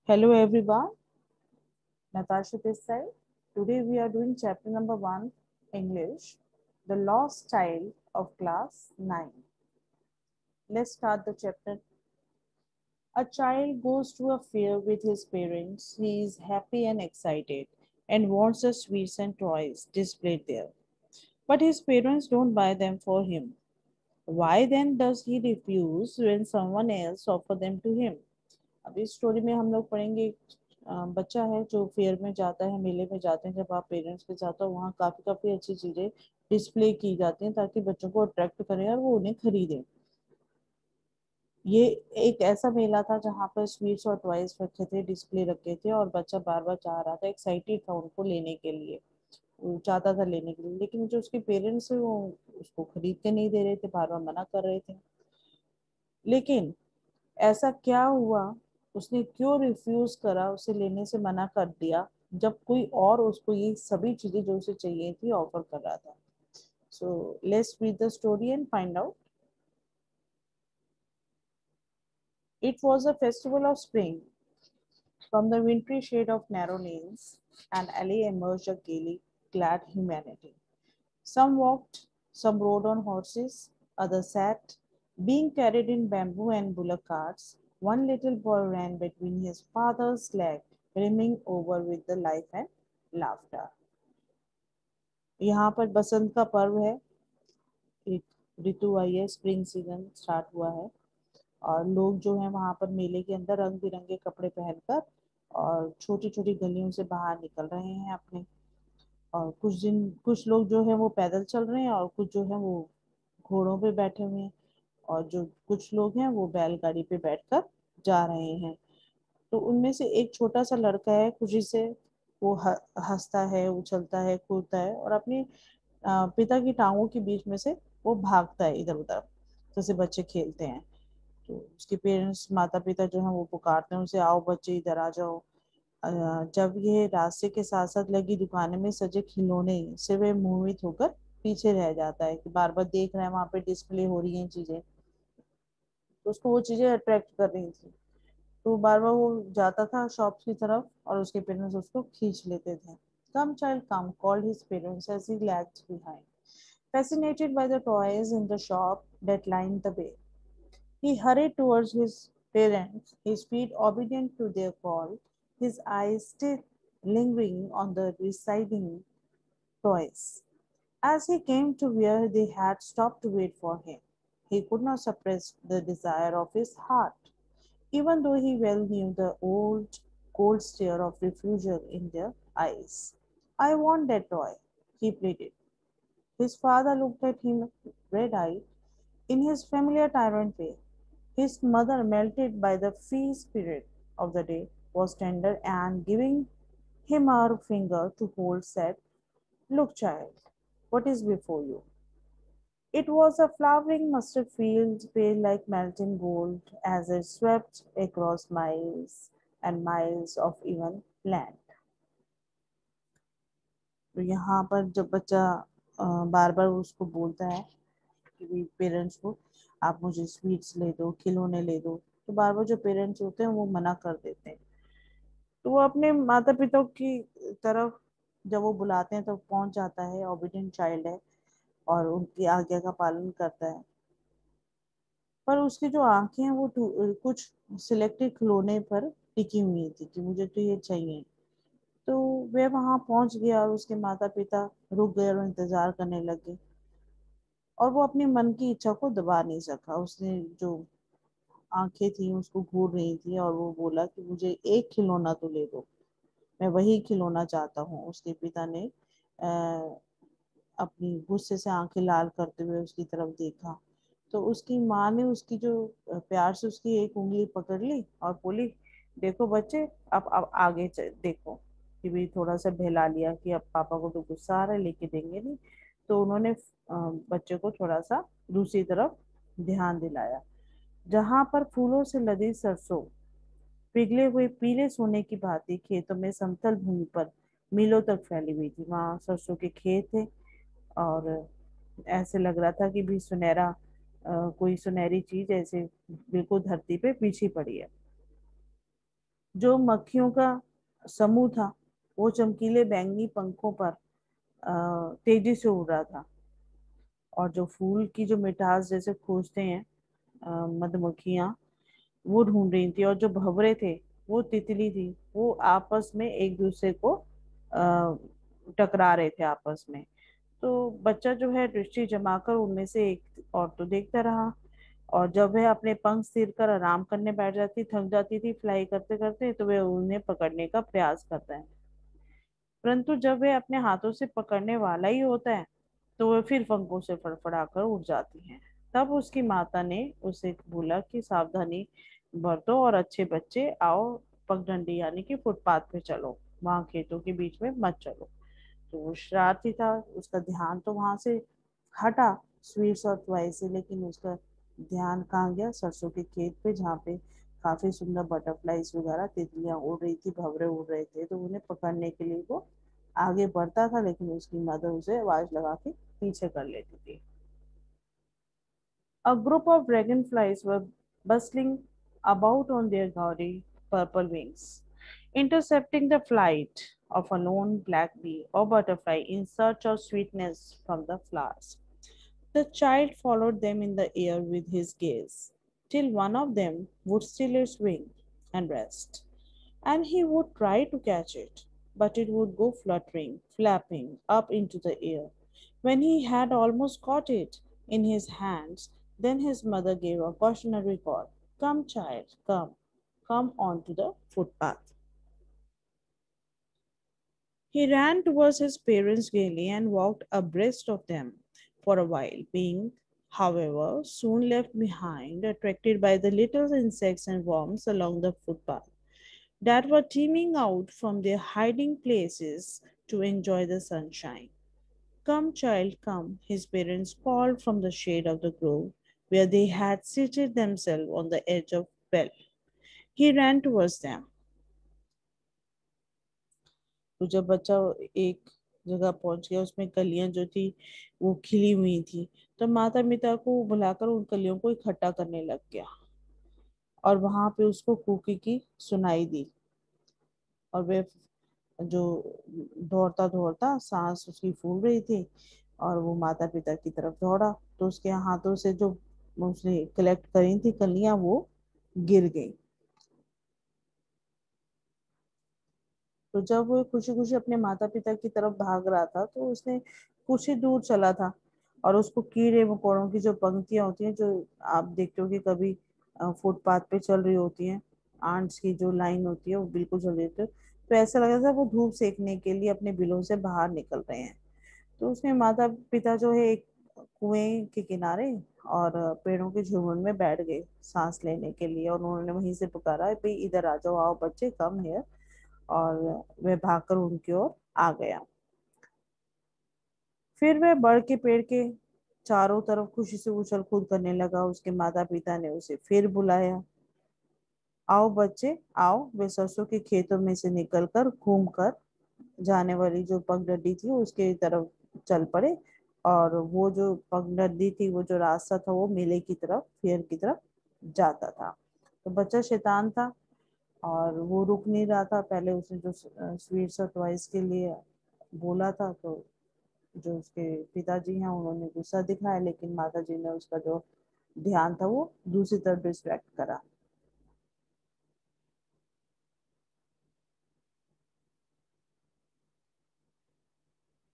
Hello everyone, Natasha this side. Today we are doing chapter number 1, English, The Lost Child of Class 9. Let's start the chapter. A child goes to a fair with his parents. He is happy and excited and wants the sweets and toys displayed there. But his parents don't buy them for him. Why then does he refuse when someone else offer them to him? अब इस story में हम लोग पढ़ेंगे बच्चा है जो fair में जाता है, मेले में जाते हैं। जब आप पेरेंट्स के साथ हो वहाँ काफी काफी अच्छी चीजें डिस्प्ले की जाती हैं ताकि बच्चों को अट्रैक्ट करें और वो उन्हें खरीदें। ये एक ऐसा मेला था जहाँ पर स्वीट्स और टॉयज रखे थे, डिस्प्ले रखे थे, और बच्चा बार बार चाह रहा था, एक्साइटेड था उनको लेने के लिए। वो चाहता था लेने के लिए, लेकिन जो उसके पेरेंट्स है वो उसको खरीद के नहीं दे रहे थे, बार बार मना कर रहे थे। लेकिन ऐसा क्या हुआ, उसने क्यों रिफ्यूज करा, उसे लेने से मना कर दिया, जब कोई और उसको ये सभी चीजें जो उसे चाहिए थी ऑफर कर रहा था। So let's read the story and find out. It was a festival of spring. From the wintry shade of narrow lanes and alley emerged a gaily clad humanity. Some walked, some rode on horses, others sat, being carried in bamboo and bullock carts. One little boy ran between his father's legs, brimming over with the life and laughter. यहाँ पर बसंत का पर्व है, एक ऋतु आई है, spring season start हुआ है। और लोग जो हैं वहां पर मेले के अंदर रंग बिरंगे कपड़े पहनकर और छोटी छोटी गलियों से बाहर निकल रहे हैं अपने। और कुछ लोग जो है वो पैदल चल रहे हैं और कुछ जो है वो घोड़ों पे बैठे हुए हैं। और जो कुछ लोग हैं वो बैलगाड़ी पे बैठकर जा रहे हैं। तो उनमें से एक छोटा सा लड़का है, खुशी से वो हंसता है, उछलता है, कूदता है और अपने पिता की टांगों के बीच में से वो भागता है इधर उधर, जैसे बच्चे खेलते हैं। तो उसके पेरेंट्स, माता पिता जो है वो पुकारते हैं उसे, आओ बच्चे इधर आ जाओ। जब ये रास्ते के साथ साथ लगी दुकान में सजे खिलौने से वे मोहित होकर पीछे रह जाता है, कि बार बार देख रहा है वहां पे डिस्प्ले हो रही हैं चीजें, तो उसको वो चीजें अट्रैक्ट कर रही थी। तो बार बार वो जाता था शॉप की तरफ और उसके पेरेंट्स उसको खींच लेते थे। कम child come, called his parents as he lagged behind, fascinated by the toys in the shop that lined the way. He hurried towards his parents, his feet obedient to their call, his eyes still lingering on the receding toys. As he came to where they had stopped to wait for him, he could not suppress the desire of his heart, even though he well knew the old cold stare of refusal in their eyes. I want that toy, he pleaded. His father looked at him red eyed in his familiar tyrant way. His mother, melted by the free spirit of the day, was tender and giving him her finger to hold, said, look, child, what is before you? It was a flowering mustard field, pale like melting gold, as it swept across miles and miles of even land. तो यहाँ पर जब बच्चा बार बार उसको बोलता है कि parents को, आप मुझे स्वीट्स ले दो, खिलौने ले दो, तो बार बार जो पेरेंट्स होते हैं वो मना कर देते हैं। तो वो अपने माता पिता की तरफ जब वो बुलाते हैं तो पहुंच जाता है, ओबीडियंट चाइल्ड है और उनकी आज्ञा का पालन करता है। पर उसकी जो आंखें हैं वो कुछ सिलेक्टेड खिलौने पर टिकी हुई थी कि मुझे तो ये चाहिए। तो वह वहां पहुंच गया और उसके माता पिता रुक गए और इंतजार करने लगे। और वो अपनी मन की इच्छा को दबा नहीं सका, उसने जो आंखें थी उसको घूर रही थी और वो बोला कि मुझे एक खिलौना तो ले दो, मैं वही खिलौना चाहता हूँ। उसके पिता ने अपनी गुस्से से आंखें लाल करते हुए उसकी तरफ देखा। तो उसकी माँ ने उसकी जो प्यार से उसकी एक उंगली पकड़ ली और बोली, देखो बच्चे, अब आगे देखो। कि भी थोड़ा सा बहला लिया कि अब पापा को तो गुस्सा आ रहा है, लेके देंगे नहीं। तो उन्होंने बच्चे को थोड़ा सा दूसरी तरफ ध्यान दिलाया, जहां पर फूलों से लदी सरसों पिघले हुए पीले सोने की भांति खेतों में समतल भूमि पर मीलों तक फैली हुई थी। वहां सरसों के खेत थे और ऐसे लग रहा था कि भी सुनहरा, कोई सुनहरी चीज ऐसे बिल्कुल धरती पे बिछी पड़ी है। जो मक्खियों का समूह था वो चमकीले बैंगनी पंखों पर तेजी से उड़ रहा था, और जो फूल की जो मिठास जैसे खोजते हैं मधुमक्खियां, वो ढूंढ रही थी, और जो भंवरे थे वो तितली थी, वो आपस में एक दूसरे को टकरा रहे थे आपस में। तो बच्चा जो है दृष्टि जमाकर उनमें से एक और तो देखता रहा, और जब वह अपने पंख स्थिर कर आराम करने बैठ जाती, थक जाती थी फ्लाई करते करते, तो वह उन्हें पकड़ने का प्रयास करता है। परंतु जब वह अपने हाथों से पकड़ने वाला ही होता है, तो वह फिर पंखों से फड़फड़ाकर उड़ जाती है। तब उसकी माता ने उसे बोला कि सावधानी बरतो और अच्छे बच्चे आओ, पगडंडी यानी कि फुटपाथ पे चलो, वहां खेतों के बीच में मत चलो। तो वो शरारती था, उसका ध्यान तो वहां से हटा स्वीट्स और टॉय से, लेकिन उसका ध्यान कहाँ गया, सरसों के खेत पे, जहाँ पे काफी सुंदर बटरफ्लाईज वगैरह तितलियां उड़ रही थी, भंवरे उड़ रहे थे। तो उन्हें पकड़ने के लिए वो आगे बढ़ता था, लेकिन उसकी मदर उसे आवाज लगा के पीछे कर लेती थी। A group of dragonflies were bustling about on their gaudy purple wings, intercepting the flight of a lone black bee or butterfly in search of sweetness from the flowers. The child followed them in the air with his gaze, till one of them would still its wing and rest, and he would try to catch it, but it would go fluttering, flapping up into the air. When he had almost caught it in his hands, then his mother gave a cautionary call. Come, child, come, come on to the footpath. He ran towards his parents gaily and walked abreast of them for a while, being, however, soon left behind, attracted by the little insects and worms along the footpath that were teeming out from their hiding places to enjoy the sunshine. Come, child, come, his parents called from the shade of the grove, where they had seated themselves on the edge of well. He ran towards them. तो जब बच्चा एक जगह पहुंच गया, उसमें कलियां जो थी वो खिली हुई थी, तो माता पिता को बुलाकर उन कलियों को इकट्ठा करने लग गया, और वहां पे उसको कुकी की सुनाई दी, और वे जो दौड़ता दौड़ता सांस उसकी फूल रही थी, और वो माता पिता की तरफ दौड़ा, तो उसके हाथों से जो उसने कलेक्ट करी थी कलियां वो गिर गई। तो जब वो खुशी खुशी अपने माता पिता की तरफ भाग रहा था, तो उसने कुछ ही दूर चला था, और उसको कीड़े मकोड़ों की जो पंक्तियां होती हैं, जो आप देखते हो कि कभी फुटपाथ पे चल रही होती हैं, आंट्स की जो लाइन होती है वो बिल्कुल चल रही होती है, तो ऐसा लग रहा था वो धूप सेकने के लिए अपने बिलों से बाहर निकल रहे हैं। तो उसमें माता पिता जो है एक कुएं के किनारे और पेड़ों के झुंड में बैठ गए सांस लेने के लिए, और उन्होंने वहीं से पुकारा, भाई इधर आ जाओ, आओ बच्चे, कम है। और वह भागकर उनकी ओर आ गया। फिर वह बड़ के पेड़ के चारों तरफ खुशी से उछल कूद करने लगा। उसके माता पिता ने उसे फिर बुलाया, आओ बच्चे आओ। वे सरसों के खेतों में से निकलकर घूम कर जाने वाली जो पगडंडी थी उसके तरफ चल पड़े, और वो जो पगडंडी थी, वो जो रास्ता था, वो मेले की तरफ, फेयर की तरफ जाता था। तो बच्चा शैतान था, और वो रुक नहीं रहा था। पहले उसने जो स्वीट्स और टॉयज के लिए बोला था, तो जो उसके पिताजी हैं उन्होंने गुस्सा दिखाया, लेकिन माताजी ने उसका जो ध्यान था वो दूसरी तरफ डिस्ट्रैक्ट करा।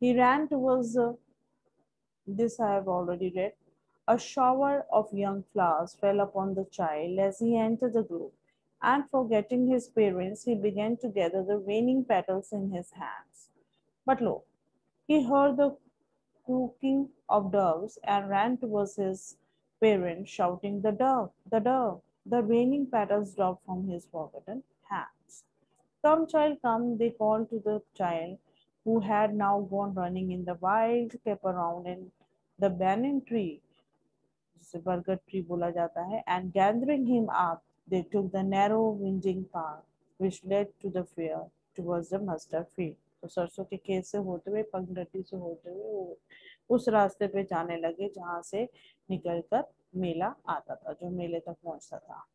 He ran towards this I have already read. A shower of young flowers fell upon the child as he entered the group, and forgetting his parents, he began to gather the raining petals in his hands. But lo, he heard the cooing of doves and ran towards his parents, shouting, the dove, the dove. The raining petals dropped from his forgotten hands. Come, child, come, they called to the child, who had now gone running in the wild, kept around in the banyan tree, जिसे बरगद tree बोला जाता है, and gathering him up, they took the narrow winding path which led to the fair towards the mustard field. तो सरसों के खेत से होते हुए, पंगडट्टी से होते हुए वो उस रास्ते पे जाने लगे जहाँ से निकलकर मेला आता था, जो मेले तक पहुंचता था।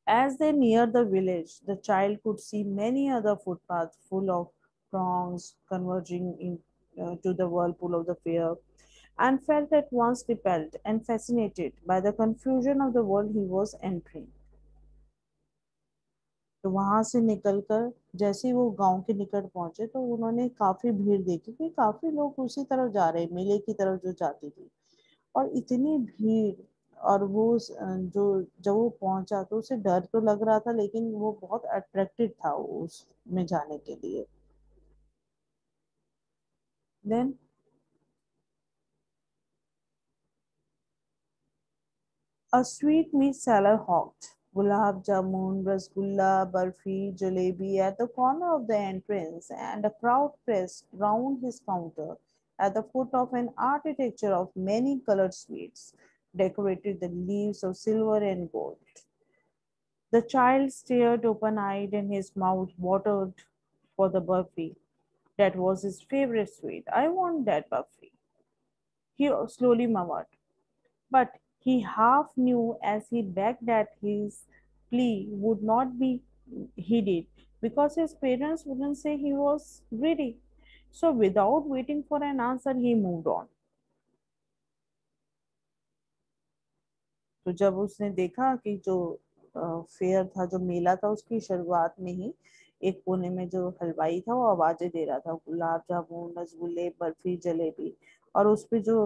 As they neared the village, the child could see many other footpaths full of throngs converging into the whirlpool of the fair, and felt at once repelled and fascinated by the confusion of the world he was entering. तो वहां से निकलकर जैसे ही वो गांव के निकट पहुंचे तो उन्होंने काफी भीड़ देखी कि काफी लोग उसी तरफ जा रहे, मेले की तरफ जो जाती थी। और इतनी भीड़, और वो जो जब वो पहुंचा तो उसे डर तो लग रहा था, लेकिन वो बहुत अट्रैक्टेड था उसमें जाने के लिए। Then a sweet meat seller hawked gulab jamun, rasgulla, barfi, jalebi at the corner of the entrance, and a crowd pressed round his counter at the foot of an architecture of many colored sweets, decorated the leaves of silver and gold. The child stared open-eyed, and his mouth watered for the burfi. That was his favorite sweet. I want that burfi, he slowly murmured. But he half knew as he begged that his plea would not be heeded because his parents wouldn't say he was greedy. So, without waiting for an answer, he moved on. तो जब उसने देखा कि जो fair था, जो मेला था, उसकी शुरुआत में ही एक कोने में जो हलवाई था वो आवाजें दे रहा था, गुलाब जामुन, रसगुल्ले, बर्फी, जलेबी। और उस पे जो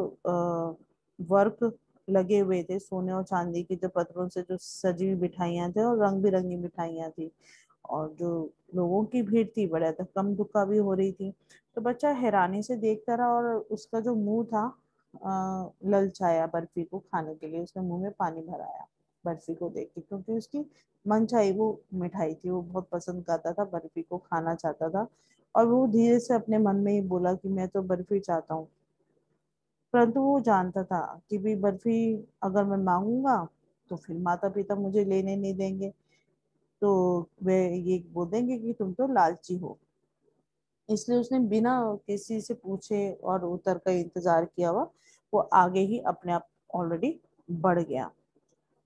वर्क लगे हुए थे, सोने और चांदी के जो पत्थरों से जो सजी हुई मिठाइयाँ थे और रंग बिरंगी मिठाइयाँ थी। और जो लोगों की भीड़ थी बड़ा था, कम दुक्का भी हो रही थी। तो बच्चा हैरानी से देखता रहा और उसका जो मुंह था ललचाया बर्फी को खाने के लिए, उसने मुंह में पानी भराया बर्फी को देख के, क्योंकि उसकी मनचाही वो मिठाई थी, वो बहुत पसंद करता था, बर्फी को खाना चाहता था। और वो धीरे से अपने मन में ही बोला कि मैं तो बर्फी चाहता हूँ। परंतु वो जानता था कि भी बर्फी अगर मैं मांगूंगा तो फिर माता पिता मुझे लेने नहीं देंगे, तो वे ये बोल देंगे कि तुम तो लालची हो। इसलिए उसने बिना किसी से पूछे और उत्तर का इंतजार किया हुआ वो आगे ही अपने आप ऑलरेडी बढ़ गया।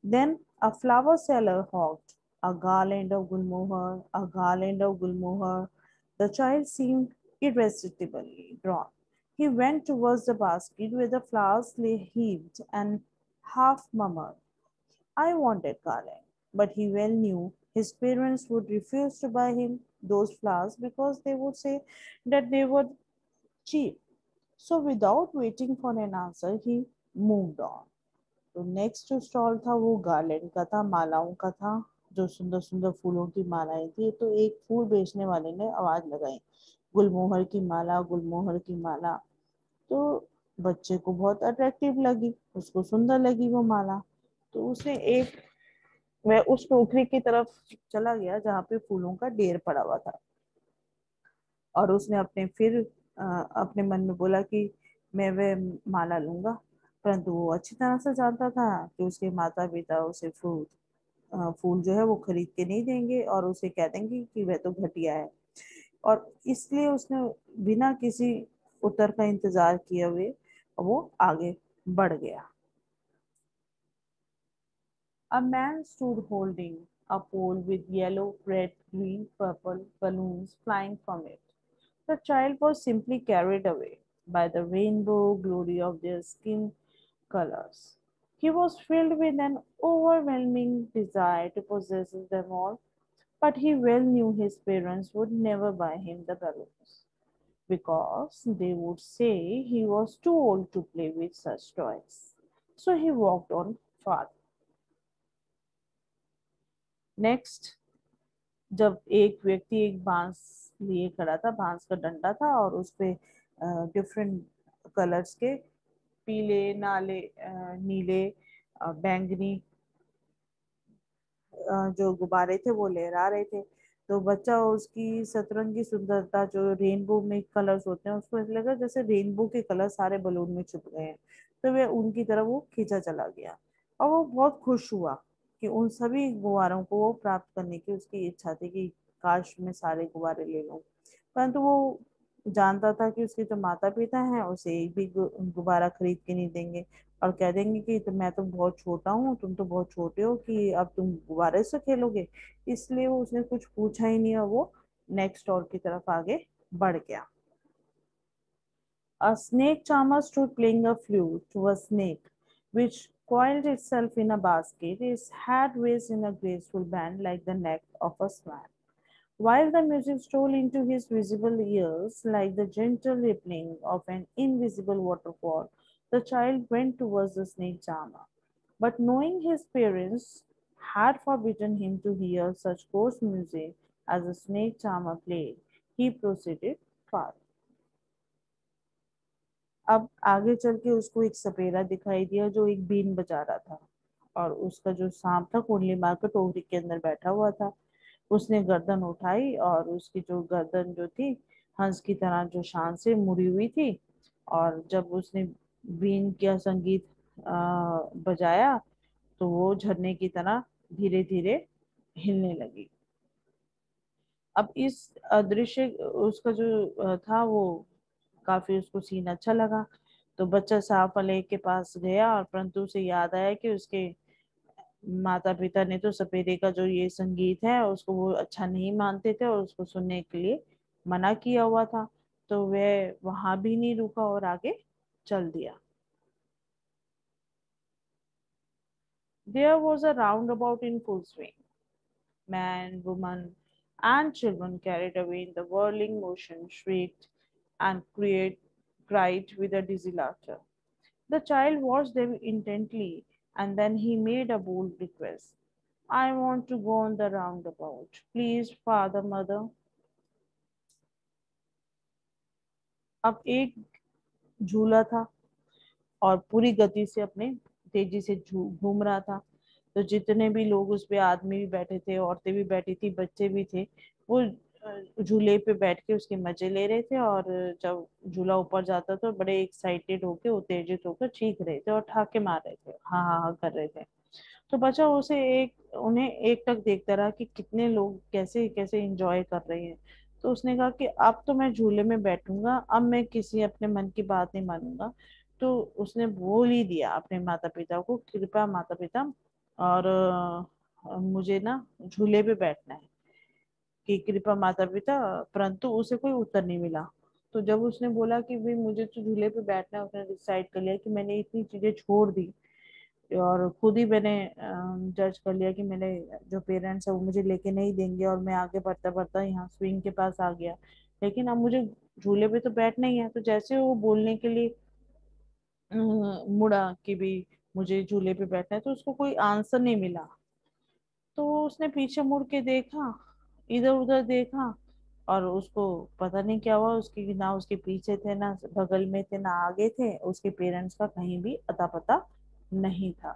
Then a flower seller hawked a garland of gulmohar, a garland of gulmohar. The child seemed irresistibly drawn. He went towards the basket where the flowers lay heaped and half murmured, I wanted garland, but he well knew his parents would refuse to buy him those flowers because they would say that they were cheap. So, without waiting for an answer, he moved on. तो next जो stall था वो garland का था, मालाओं का था, जो सुंदर सुंदर फूलों की मालाएं थी। तो एक फूल बेचने वाले ने आवाज लगाई, गुलमोहर की माला, गुलमोहर की माला। तो बच्चे को बहुत अट्रैक्टिव लगी, उसको सुंदर लगी वो माला। तो उसने एक वह उस टोकरी की तरफ चला गया जहाँ पे फूलों का ढेर पड़ा हुआ था, और उसने अपने मन में बोला कि मैं वह माला लूंगा। परंतु वो अच्छी तरह से जानता था कि उसके माता पिता उसे फूल जो है वो खरीद के नहीं देंगे और उसे कह देंगे कि वह तो घटिया है। और इसलिए उसने बिना किसी उत्तर का इंतजार किए हुए वो आगे बढ़ गया। A man stood holding a pole with yellow, red, green, purple balloons flying from it. The child was simply carried away by the rainbow glory of their skin colors. He was filled with an overwhelming desire to possess them all, but he well knew his parents would never buy him the balloons because they would say he was too old to play with such toys. So he walked on farther. Next, जब एक व्यक्ति एक बांस लिए खड़ा था, बांस का डंडा था और उस पे डिफरेंट कलर्स के पीले, नाले, नीले, बैंगनी जो गुब्बारे थे वो लहरा रहे थे। तो बच्चा उसकी सतरंगी सुंदरता, जो रेनबो में कलर्स होते हैं, उसको ऐसा लगा जैसे रेनबो के कलर सारे बलून में छुप गए हैं। तो वह उनकी तरफ वो खींचा चला गया और वो बहुत खुश हुआ कि उन सभी गुब्बारों को वो प्राप्त करने की उसकी इच्छा थी कि काश मैं सारे गुब्बारे ले लूं। परंतु वो जानता था कि उसके जो माता पिता हैं उसे एक भी गुब्बारा खरीद के नहीं देंगे। और कह देंगे कि तो मैं तो बहुत छोटा हूँ, तुम तो बहुत छोटे हो कि अब तुम गुब्बारे से खेलोगे। इसलिए वो उसने कुछ पूछा ही नहीं और वो नेक्स्ट डोर की तरफ आगे बढ़ गया। A snake charmer stood playing a flute to a snake, which coiled itself in a basket, its head raised in a graceful band like the neck of a swan. While the music stole into his visible ears like the gentle rippling of an invisible waterfall, the child went towards the snake charmer. But knowing his parents had forbidden him to hear such coarse music as the snake charmer played, he proceeded farther. अब आगे चल के उसको एक सपेरा दिखाई दिया जो एक बीन बजा रहा था, और उसका जो सांप था कुंडली मार के टोकरी के अंदर बैठा हुआ था। उसने गर्दन उठाई और उसकी जो गर्दन जो थी हंस की तरह जो शान से मुड़ी हुई थी, और जब उसने बीन का संगीत बजाया तो वो झरने की तरह धीरे धीरे हिलने लगी। अब इस दृश्य उसका जो था वो काफी उसको सीन अच्छा लगा। तो बच्चा सांप वाले के पास गया, और परंतु उसे याद आया कि उसके माता पिता ने तो सपेरे का जो ये संगीत है उसको वो अच्छा नहीं मानते थे और उसको सुनने के लिए मना किया हुआ था। तो वह वहां भी नहीं रुका और आगे चल दिया। There was a roundabout in full swing. Man, woman, and children carried away in the whirling motion shrieked and cried with a dizzy laughter. The child watched them intently, and then he made a bold request. I want to go on the roundabout. Please, father, mother. अब एक झूला था और पूरी गति से अपने तेजी से घूम रहा था। तो जितने भी लोग उस पे, आदमी भी बैठे थे, औरतें भी बैठी थी, बच्चे भी थे, वो झूले पे बैठ के उसके मजे ले रहे थे। और जब झूला ऊपर जाता तो बड़े एक्साइटेड होके उत्तेजित होकर चीख रहे थे और ठहाके मार रहे थे, हाँ हाँ हाँ कर रहे थे। तो बच्चा उसे एक उन्हें एक टक देखता रहा कि कितने लोग कैसे कैसे एंजॉय कर रहे हैं। तो उसने कहा कि अब तो मैं झूले में बैठूंगा, अब मैं किसी अपने मन की बात नहीं मानूंगा। तो उसने बोल ही दिया अपने माता पिता को, कृपया माता पिता, और मुझे ना झूले पे बैठना है, कि कृपा माता पिता। परंतु उसे कोई उत्तर नहीं मिला। तो जब उसने बोला कि भाई मुझे तो झूले पे बैठना है, उसने डिसाइड कर लिया कि मैंने इतनी चीजें छोड़ दी और खुद ही मैंने जज कर लिया कि मेरे जो पेरेंट्स है वो मुझे लेके नहीं देंगे, और मैं आगे बढ़ता बढ़ता यहाँ स्विंग के पास आ गया। लेकिन अब मुझे झूले पे तो बैठना ही है। तो जैसे वो बोलने के लिए मुड़ा कि भी मुझे झूले पे बैठना है, तो उसको कोई आंसर नहीं मिला। तो उसने पीछे मुड़ के देखा, इधर उधर देखा, और उसको पता नहीं क्या हुआ, उसकी ना उसके पीछे थे, ना बगल में थे, ना आगे थे, उसके पेरेंट्स का कहीं भी अता पता नहीं था।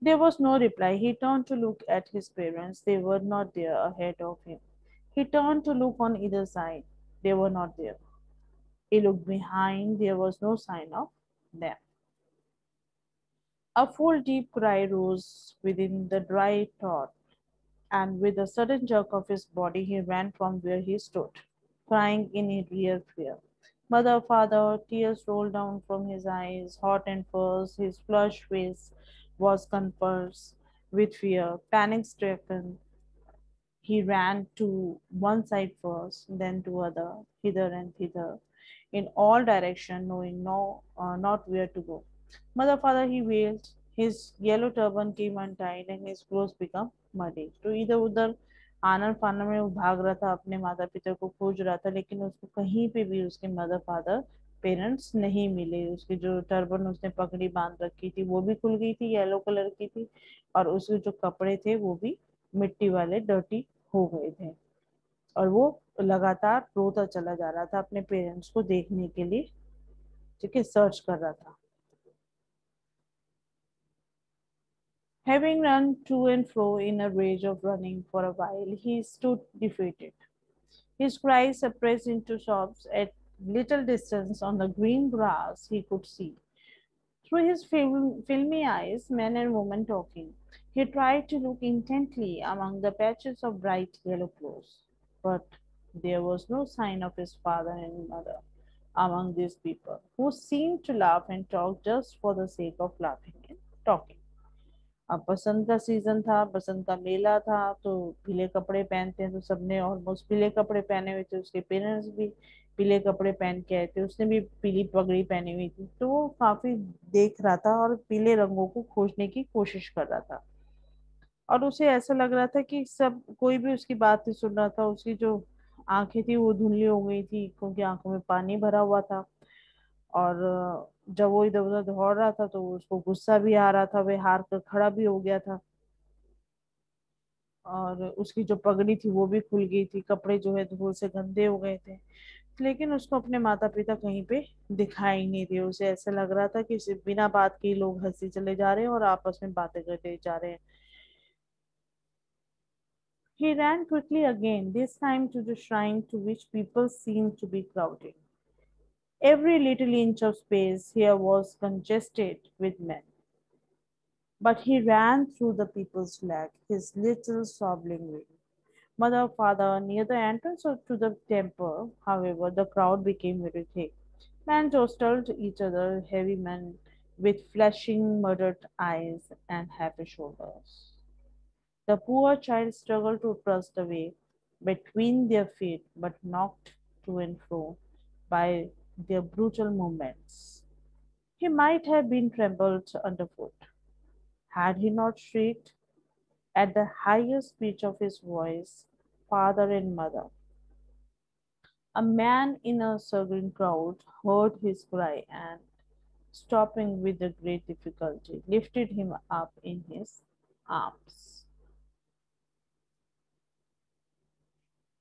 There was no reply. He turned to look at his parents. They were not there ahead of him. He turned to look on either side. They were not there. He looked behind. There was no sign of them. A full deep cry rose within the dry throat, and with a sudden jerk of his body, he ran from where he stood, crying in real fear. Mother, father, tears rolled down from his eyes, hot and fierce. His flushed face was convulsed with fear. Panic stricken, he ran to one side first, then to other, hither and thither, in all directions, knowing not where to go. Mother, father, he wailed. His yellow turban came untied and his clothes became muddy. तो इधर उधर आनन फानन में वो भाग रहा था, अपने माता पिता को खोज रहा था, लेकिन उसको कहीं पे भी उसके मदर फादर पेरेंट्स नहीं मिले। उसके जो टर्बन उसने पगड़ी बांध रखी थी वो भी खुल गई थी, येलो कलर की थी, और उसके जो कपड़े थे वो भी मिट्टी वाले डर्टी हो गए थे। और वो लगातार रोता चला जा रहा था अपने पेरेंट्स को देखने के लिए, ठीक है, सर्च कर रहा था। Having run to and fro in a rage of running for a while, he stood defeated, his cries suppressed into sobs. At little distance on the green grass he could see, through his filmy eyes, men and women talking. He tried to look intently among the patches of bright yellow clothes, but there was no sign of his father and mother. among these people who seemed to laugh and talk just for the sake of laughing and talking. अब बसंत का season था, बसंत का मेला था, तो पीले कपड़े पहनते हैं, तो सबने ऑलमोस्ट पीले कपड़े पहने हुए थे, उसके पेरेंट्स भी पीले कपड़े पहन के आए थे, उसने भी पीली पगड़ी पहनी हुई थी, तो वो काफी देख रहा था और पीले रंगों को खोजने की कोशिश कर रहा था। और उसे ऐसा लग रहा था कि सब कोई भी उसकी बात नहीं सुन रहा था। उसकी जो आंखें थी वो धुंधली हो गई थी क्योंकि आंखों में पानी भरा हुआ था। और जब वो इधर उधर दौड़ रहा था तो उसको गुस्सा भी आ रहा था, वह हार कर खड़ा भी हो गया था। और उसकी जो पगड़ी थी वो भी खुल गई थी, कपड़े जो है धूल से गंदे हो गए थे। लेकिन उसको अपने माता पिता कहीं पे दिखाई नहीं दिए। उसे ऐसा लग रहा था कि सिर्फ बिना बात के ही लोग हंसी चले जा रहे हैं और आपस में बातें करते जा रहे हैं। He ran quickly again, this time to the shrine to which people seemed to be crowding. Every little inch of space here was congested with men. But he ran through the people's flag, his little sobbing way. Mother, father, near the entrance to the temple, however, the crowd became very thick. Men jostled each other, heavy men with flashing, murdered eyes and heavy shoulders. The poor child struggled to trust the way between their feet, but knocked to and fro by their brutal movements. He might have been trampled underfoot had he not shrieked at the highest pitch of his voice, "Father and Mother." A man in a circling crowd heard his cry and, stopping with a great difficulty, lifted him up in his arms.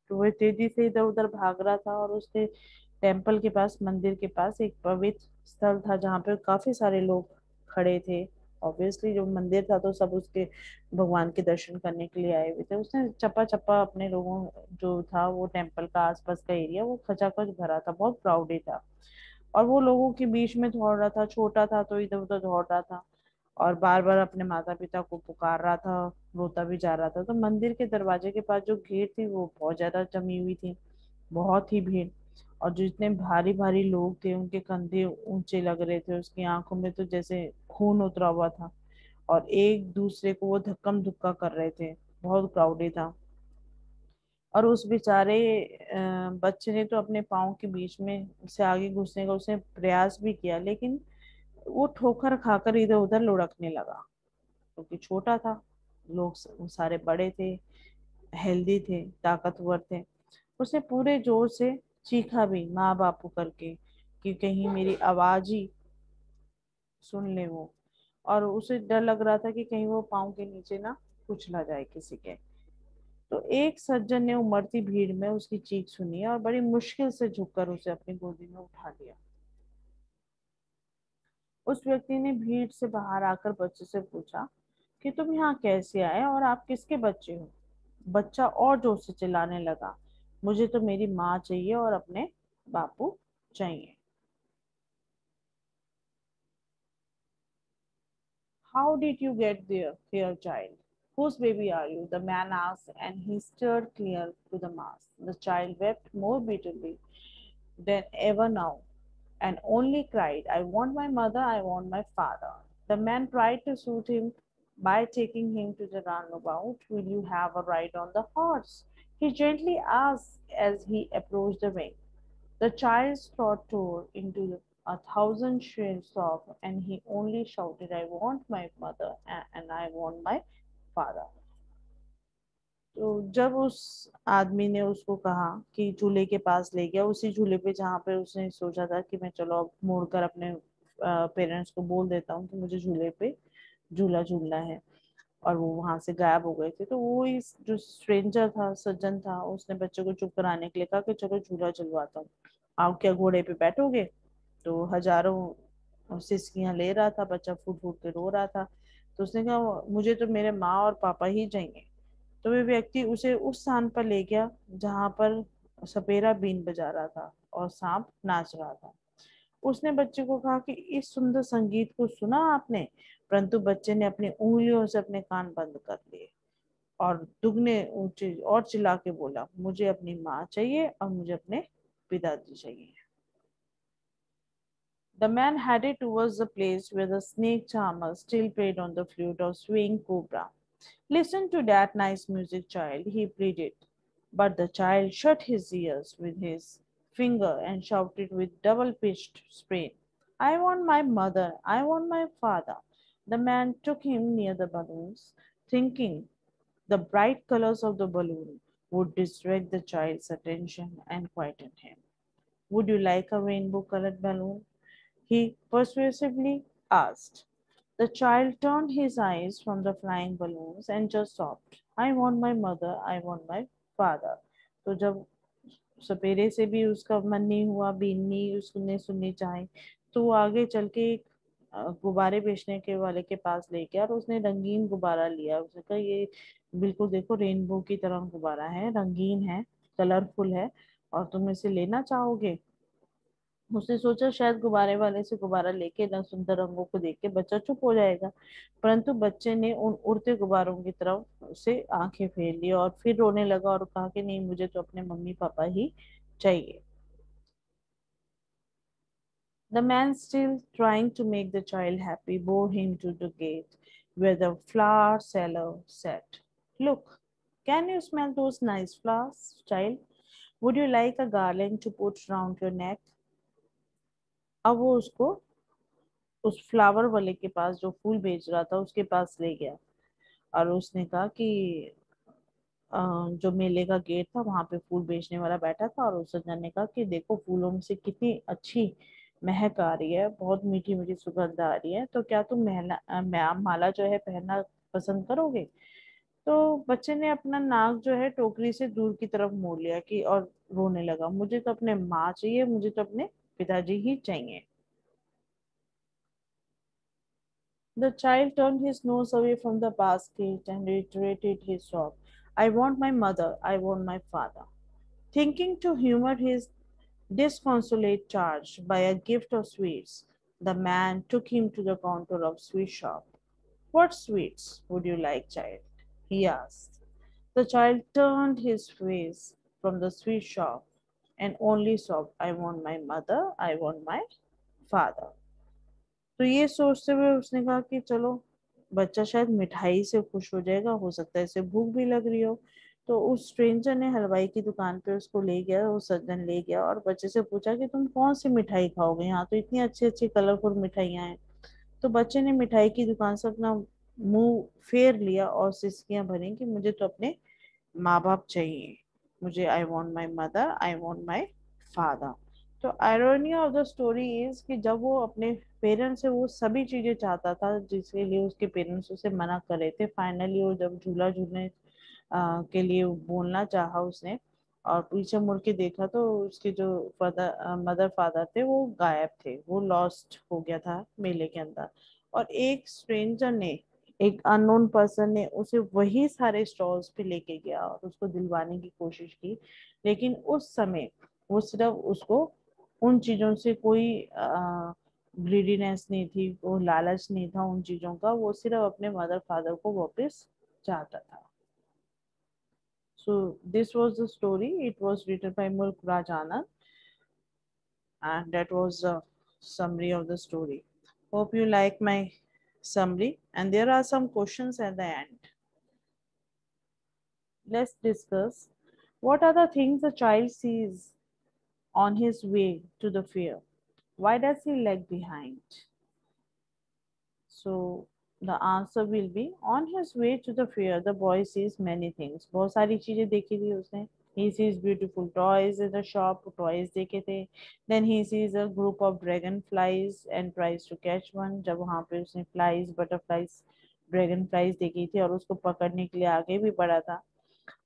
तो वह तेजी से इधर उधर भाग रहा था और उसके टेम्पल के पास, मंदिर के पास एक पवित्र स्थल था जहाँ पे काफी सारे लोग खड़े थे। ऑब्वियसली जो मंदिर था तो सब उसके भगवान के दर्शन करने के लिए आए हुए थे। उसने चप्पा चप्पा अपने लोगों, जो था वो टेम्पल का आसपास का एरिया वो खचाखच भरा था, बहुत क्राउडेड था। और वो लोगों के बीच में दौड़ रहा था, छोटा था तो इधर उधर दौड़ रहा था और बार बार अपने माता पिता को पुकार रहा था, रोता भी जा रहा था। तो मंदिर के दरवाजे के पास जो भीड़ थी वो बहुत ज्यादा जमी हुई थी, बहुत ही भीड़। और जो इतने भारी भारी लोग थे उनके कंधे ऊंचे लग रहे थे, उसकी आंखों में तो जैसे खून उतरा हुआ था और एक दूसरे को वो धक्कम धुक्का कर रहे थे, बहुत क्राउडी था। और उस बेचारे बच्चे ने तो अपने पाँव के बीच में से आगे घुसने का उसने प्रयास भी किया, लेकिन वो ठोकर खाकर इधर उधर लुढ़कने लगा क्योंकि छोटा था। लोग सारे बड़े थे, हेल्दी थे, ताकतवर थे। उसने पूरे जोर से चीखा भी माँ बापू करके कि कहीं मेरी आवाज ही सुन ले वो। और उसे डर लग रहा था कि कहीं वो पाँव के नीचे ना कुचला जाए किसी के। तो एक सज्जन ने उमड़ती भीड़ में उसकी चीख सुनी और बड़ी मुश्किल से झुककर उसे अपनी गोदी में उठा लिया। उस व्यक्ति ने भीड़ से बाहर आकर बच्चे से पूछा कि तुम यहाँ कैसे आए और आप किसके बच्चे हो। बच्चा और जोर से चिल्लाने लगा, मुझे तो मेरी माँ चाहिए और अपने बापू चाहिए। How did you get there, fair child? Whose baby are you? The man asked, and he stared clear to the mass. The child wept more bitterly than ever now, and only cried, I want my mother, I want my father. The man tried to soothe him by taking him to the roundabout. Will you have a ride on the horse? He gently asked as he approached the ring. The child's throat tore into a thousand shrill sobs, and he only shouted, I want my mother and I want my father. तो जब उस आदमी ने उसको कहा कि झूले के पास ले गया, उसी झूले पे जहाँ पे उसने सोचा था कि मैं चलो अब मुड़कर अपने पेरेंट्स को बोल देता हूँ कि मुझे झूले पे झूला झूलना है, और वो वहां से गायब हो गए थे, तो वो इस जो स्ट्रेंजर था, सज्जन था, उसने बच्चे को चुप कराने के लिए कहा कि चलो झूला झुलवाता हूँ, आप क्या घोड़े पे बैठोगे। तो हजारों सिसकियां ले रहा था, बच्चा फूट फूट के रो रहा था। तो उसने कहा मुझे तो मेरे माँ और पापा ही चाहिए। तो वे व्यक्ति उसे उस स्थान पर ले गया जहां पर सपेरा बीन बजा रहा था और सांप नाच रहा था। उसने बच्चे को कहा कि इस सुंदर संगीत को सुना आपने। परंतु बच्चे ने अपनी उंगलियों से अपने कान बंद कर लिए और दुगने ऊंचे और चिल्ला के बोला, मुझे अपनी माँ चाहिए और मुझे अपने पिताजी चाहिए। The man headed towards the place where the snake charmer still played on the flute of swing cobra. Listen to that nice music, child, he pleaded. But the child shut his ears with his finger and shouted with double pitched strain, I want my mother, I want my father. The man took him near the balloons, thinking the bright colors of the balloon would distract the child's attention and quieten him. Would you like a rainbow colored balloon? He persuasively asked. The child turned his eyes from the flying balloons and just sobbed, I want my mother, I want my father. तो जब सपेरे से भी उसका मन नहीं हुआ, बीननी उसने सुननी चाही, तो वो आगे चल के एक गुब्बारे बेचने के वाले के पास ले गया और उसने रंगीन गुब्बारा लिया। उसने कहा ये बिल्कुल देखो रेनबो की तरह गुब्बारा है, रंगीन है, कलरफुल है और तुम इसे लेना चाहोगे? उसने सोचा शायद गुब्बारे वाले से गुब्बारा लेके न सुंदर रंगों को देख के बच्चा चुप हो जाएगा, परंतु बच्चे ने उन उड़ते गुब्बारों की तरफ से आंखें फेर ली और फिर रोने लगा और कहा कि नहीं, मुझे तो अपने मम्मी पापा ही चाहिए। The man, still trying to make the child happy, bore him to the gate where the flower seller sat. Look, can you smell those nice flowers, child? Would you like a garland to put round your neck? अब वो उसको उस flower वाले के पास जो फूल बेच रहा था उसके पास ले गया और उसने कहा कि जो मेले का गेट था वहां पे फूल बेचने वाला बैठा था और उस सज्जन ने कहा कि देखो फूलों से कितनी अच्छी महक आ रही है, बहुत मीठी मीठी सुगंध आ रही है, तो क्या तुम माला जो है पहनना पसंद करोगे? तो बच्चे ने अपना नाक जो है टोकरी से दूर की तरफ मोड़ लिया कि और रोने लगा, मुझे तो अपने माँ चाहिए, मुझे तो अपने पिताजी ही चाहिए। The child turned his nose away from the basket and reiterated his sob, I want my mother, I want my father. Thinking to humor his disconsolate charge by a gift of sweets, the man took him to the counter of sweet shop. What sweets would you like, child? He asked. The child turned his face from the sweet shop and only sobbed, I want my mother, I want my father. तो ये सोचते हुए उसने कहा कि चलो बच्चा शायद मिठाई से खुश हो जाएगा, हो सकता है इसे भूख भी लग रही हो। तो उस स्ट्रेंजर ने हलवाई की दुकान पे उसको ले गया, वो सज्जन ले गया और बच्चे से पूछा कि तुम कौन सी मिठाई खाओगे, यहाँ तो इतनी अच्छी अच्छी कलरफुल मिठाइयाँ हैं। तो बच्चे ने मिठाई की दुकान से अपना मुंह फेर लिया और सिसकियां भरी कि मुझे तो अपने माँ बाप चाहिए, मुझे I want my mother, I want my father. तो irony of the story is कि जब वो अपने पेरेंट्स से वो सभी चीजें चाहता था जिसके लिए उसके पेरेंट्स उसे मना कर रहे थे, फाइनली वो जब झूला झूलने के लिए बोलना चाहा उसने और पीछे मुड़ के देखा तो उसके जो फादर मदर फादर थे वो गायब थे, वो लॉस्ट हो गया था मेले के अंदर। और एक स्ट्रेंजर ने, एक अननोन पर्सन ने उसे वही सारे स्टॉल्स पे लेके गया और उसको दिलवाने की कोशिश की, लेकिन उस समय वो सिर्फ उसको उन चीजों से कोई ग्रीडीनेस नहीं थी, वो लालच नहीं था उन चीजों का, वो सिर्फ अपने मदर फादर को वापस चाहता था। So this was the story. It was written by Mulk Raj Anand, and that was a summary of the story. Hope you like my summary. And there are some questions at the end. Let's discuss what are the things a child sees on his way to the fair. Why does he lag behind? So the answer will be on his way to the fair, the boy sees many things. बहुत सारी चीजें देखी थी उसने. He sees beautiful toys in the shop, toys देखे थे. Then he sees a group of dragonflies and tries to catch one. जब वहाँ पे उसने flies, butterflies, dragonflies देखी थी और उसको पकड़ने के लिए आगे भी बढ़ा था.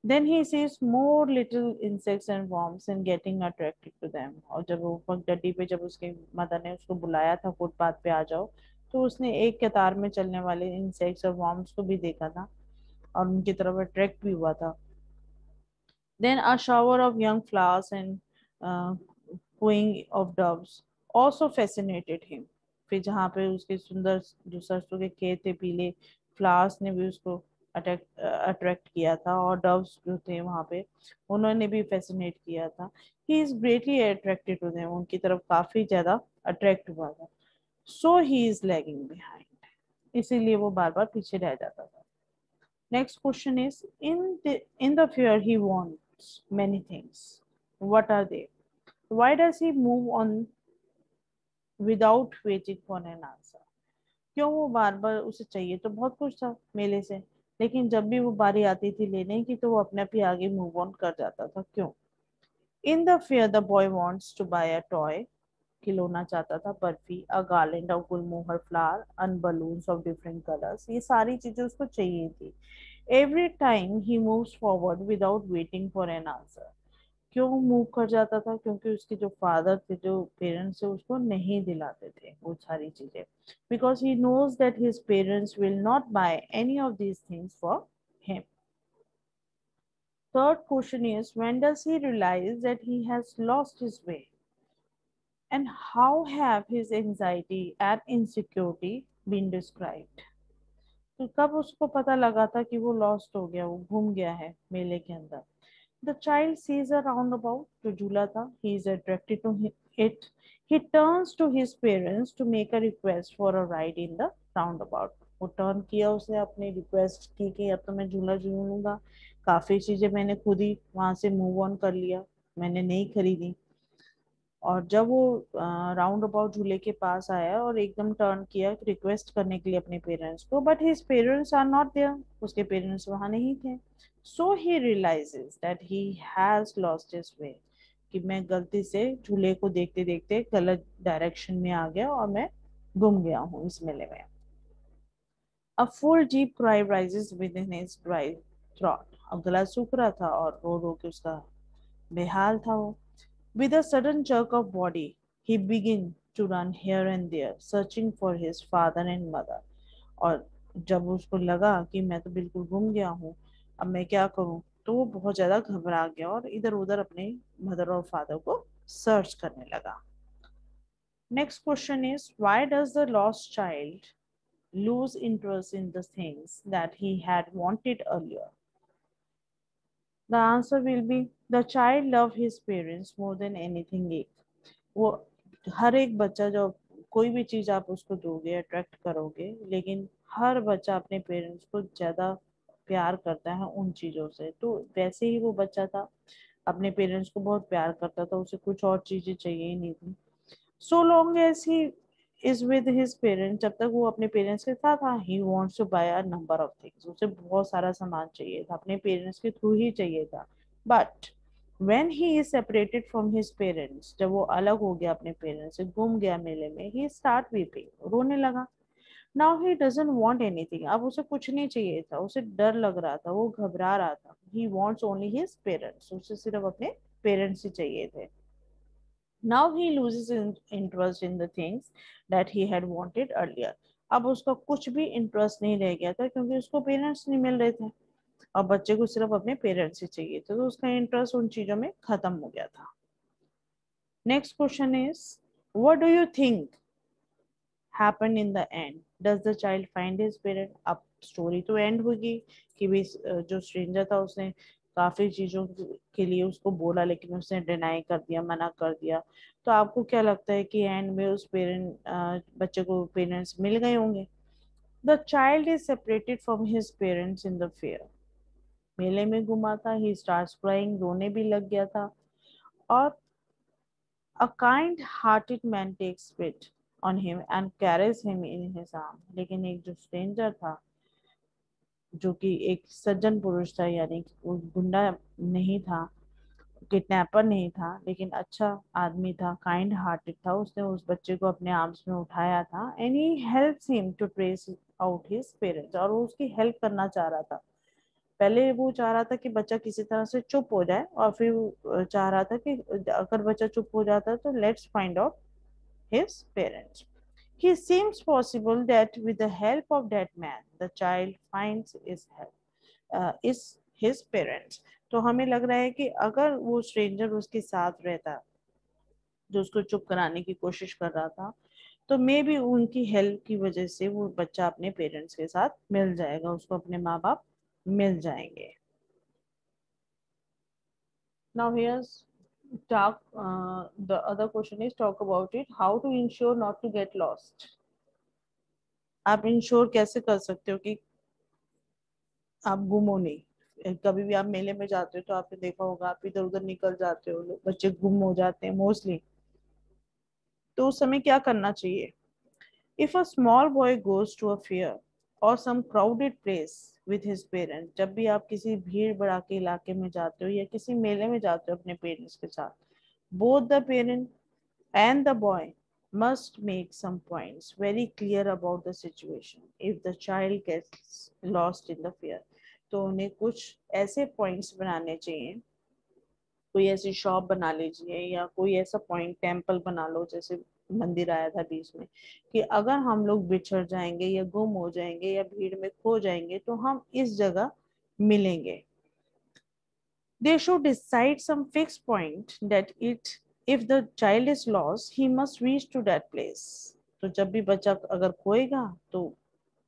Then he sees more little insects and worms and getting attracted to them. और जब वो पगडंडी पे जब उसके मदर ने उसको बुलाया था फुटपाथ पे आ जाओ, तो उसने एक कतार में चलने वाले इंसेक्ट्स और वर्म्स को भी देखा था और उनकी तरफ अट्रैक्ट भी हुआ था. Then a shower of young flowers and cooing of doves also fascinated him. फिर जहाँ पे उसके सुंदर जो सरसों के खेत थे पीले, फ्लावर्स ने भी उसको अट्रैक्ट किया था, और डव्स जो थे वहां पे उन्होंने भी फैसिनेट किया था। He is greatly attracted to them, उनकी तरफ काफी ज्यादा अट्रैक्ट हुआ था। So he is lagging behind, इसीलिए वो बार बार पीछे रह जाता था। Next question is in the fear he wants many things. What are they? Why does he move on without waiting for an answer? क्यों वो बार बार, उसे चाहिए तो बहुत कुछ था मेले से, लेकिन जब भी वो बारी आती थी लेने की तो वो अपने आप ही आगे मूव ऑन कर जाता था, क्यों? इन the fear the boy wants to buy a toy, खिलौना चाहता था, barfi, a garland of gulmohar flower and balloons of different colours, ये सारी चीजें उसको चाहिए थी। Every time he moves forward without waiting for an answer. क्यों मूव कर जाता था? क्योंकि उसके जो फादर थे, जो पेरेंट्स थे, उसको नहीं दिलाते थे वो सारी चीजें, because he knows that his parents will not buy any of these things for him. Third question is, when does he realize that he has lost his way? And how have his anxiety and insecurity been described? तो कब उसको पता लगा था कि वो lost हो गया, वो घूम गया है मेले के अंदर? The child sees a roundabout, जो झूला था. He is attracted to it. He turns to his parents to make a request for a ride in the roundabout. वो टर्न किया, उसने अपनी रिक्वेस्ट की कि अब तो मैं झूला झूलूंगा। काफी चीजें मैंने खुद ही वहां से मूव ऑन कर लिया, मैंने नहीं खरीदी। और जब वो राउंड अबाउट झूले के पास आया और एकदम टर्न किया रिक्वेस्ट करने के लिए अपने पेरेंट्स को, but his parents are not there, उसके पेरेंट्स वहां नहीं थे। So he realizes that he has lost his way, कि मैं गलती से झूले को देखते देखते गलत डायरेक्शन में आ गया और मैं गुम गया हूँ इस मेले में। A full deep cry rises within his dry throat. अब गला सूख रहा था और रो रो के उसका बेहाल था वो। With a sudden jerk of body, he began to run here and there, searching for his father and mother. और जब उसको लगा कि मैं तो बिल्कुल गुम गया हूँ, अब मैं क्या करूँ, तो वो बहुत ज्यादा घबरा गया और इधर उधर अपने मदर और फादर को सर्च करने लगा। Next question is, why does the lost child lose interest in the things that he had wanted earlier? The answer will be, the child loved his parents more than anything else. वो हर एक बच्चा, जो कोई भी चीज आप उसको दोगे, अट्रैक्ट करोगे, लेकिन हर बच्चा अपने पेरेंट्स को ज्यादा प्यार करता है उन चीजों से। तो वैसे ही वो बच्चा था, अपने पेरेंट्स को बहुत प्यार करता था, उसे कुछ और चीजें चाहिए ही नहीं थी। So long as he is with his parents, जब तक वो अपने पेरेंट्स के साथ था, he wants to buy a number of things, उसे बहुत सारा सामान चाहिए था, अपने पेरेंट्स के थ्रू ही चाहिए था। But when he is separated from his parents, जब वो अलग हो गया अपने पेरेंट्स से, गुम गया मेले में, he start weeping, रोने लगा। now he doesn't want anything, अब उसे कुछ नहीं चाहिए था, उसे डर लग रहा था, वो घबरा रहा था। he wants only his parents, उसे सिर्फ अपने पेरेंट्स ही चाहिए थे। Now he loses interest in the things that he had wanted earlier. अब उसका कुछ भी इंटरेस्ट नहीं रह गया था, क्योंकि उसको पेरेंट्स नहीं मिल रहे थे और बच्चे को सिर्फ अपने पेरेंट्स ही चाहिए थे, तो उसका इंटरेस्ट उन चीजों में खत्म हो गया था। Next question is, what do you think happened in the end? Does the child find his parent? अब स्टोरी तो एंड होगी कि भी जो स्ट्रेंजर था उसने काफी चीजों के लिए उसको बोला, लेकिन उसने डिनाई कर दिया, मना कर दिया। तो आपको क्या लगता है कि एंड में उस बच्चे को पेरेंट्स मिल गए होंगे? The child is separated from his parents in the fair, मेले में घुमा था, ही स्टार्ट्स क्राइंग, रोने भी लग गया था। और a kind-hearted man takes pity on him and carries him in his arm. लेकिन एक जो स्ट्रेंजर था, जो कि एक सज्जन पुरुष था, यानी कि वो गुंडा नहीं था, किडनैपर नहीं था, लेकिन अच्छा आदमी था, काइंड हार्टेड था, उसने उस बच्चे को अपने आर्म्स में उठाया था। And he helps him to trace out his parents, और वो उसकी हेल्प करना चाह रहा था। पहले वो चाह रहा था कि बच्चा किसी तरह से चुप हो जाए, और फिर वो चाह रहा था कि अगर बच्चा चुप हो जाता है तो let's find out his parents. He seems possible that with the help of that man, the child finds is his parents. तो हमें लग रहा है कि अगर वो स्ट्रेंजर उसके साथ रहता, जो उसको चुप कराने की कोशिश कर रहा था, तो मे बी उनकी हेल्प की वजह से वो बच्चा अपने पेरेंट्स के साथ मिल जाएगा, उसको अपने माँ बाप मिल जाएंगे। Now here's talk. The other question is talk about it. How to ensure not to get lost. आप इंश्योर कैसे कर सकते हो कि आप गुम हो नहीं। कभी भी आप मेले में जाते हो तो आपने देखा होगा, आप इधर उधर निकल जाते हो, बच्चे गुम हो जाते हैं मोस्टली। तो उस समय क्या करना चाहिए? If a small boy goes to a fair और some crowded place with his parents, जब भी आप किसी भीड़ भड़ाके इलाके में जाते हो या किसी मेले में जाते हो अपने पेरेंट्स के साथ, both the parent and the boy must make some points very clear about the situation if the child gets lost in the fear। तो उन्हें कुछ ऐसे पॉइंट्स बनाने चाहिए, कोई ऐसी शॉप बना लीजिए या कोई ऐसा पॉइंट टेम्पल बना लो, जैसे मंदिर आया था बीच में, कि अगर हम लोग बिछड़ जाएंगे या गुम हो जाएंगे या भीड़ में खो जाएंगे तो हम इस जगह मिलेंगे। They should decide some fixed point that it if the child is lost he must reach to that place। तो जब भी बच्चा अगर खोएगा तो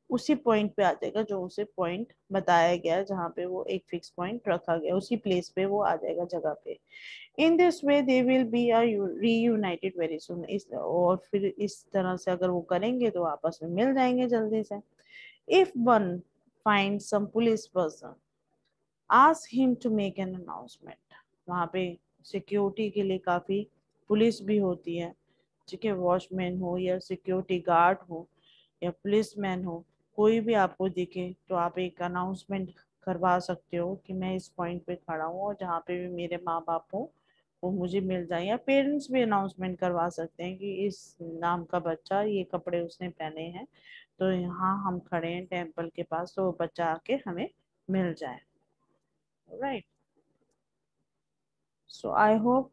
उसी पॉइंट पे आ जाएगा जो उसे पॉइंट बताया गया है, जहाँ पे वो एक फिक्स पॉइंट रखा गया उसी प्लेस पे वो आ जाएगा जगह पे। In this way they will be reunited very soon. इस और फिर इस तरह से अगर वो करेंगे तो आपस में मिल जाएंगे जल्दी से। If one find some police person ask him to make an announcement। वहाँ पे सिक्योरिटी के लिए काफी पुलिस भी होती है, ठीक है, वॉचमैन हो या सिक्योरिटी गार्ड हो या पुलिसमैन हो, कोई भी आपको दिखे तो आप एक अनाउंसमेंट करवा सकते हो कि मैं इस पॉइंट पे खड़ा हूँ और जहाँ पे भी मेरे माँ बाप हो वो मुझे मिल जाए। या पेरेंट्स भी अनाउंसमेंट करवा सकते हैं कि इस नाम का बच्चा, ये कपड़े उसने पहने हैं, तो यहाँ हम खड़े हैं टेम्पल के पास, तो वो बच्चा आके हमें मिल जाए। Right. So I hope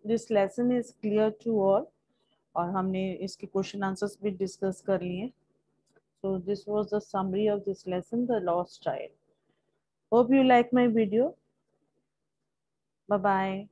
this lesson is clear to all. और हमने इसके क्वेश्चन आंसर्स भी डिस्कस कर लिए। So this was the summary of this lesson, the lost child. Hope you like my video. Bye bye.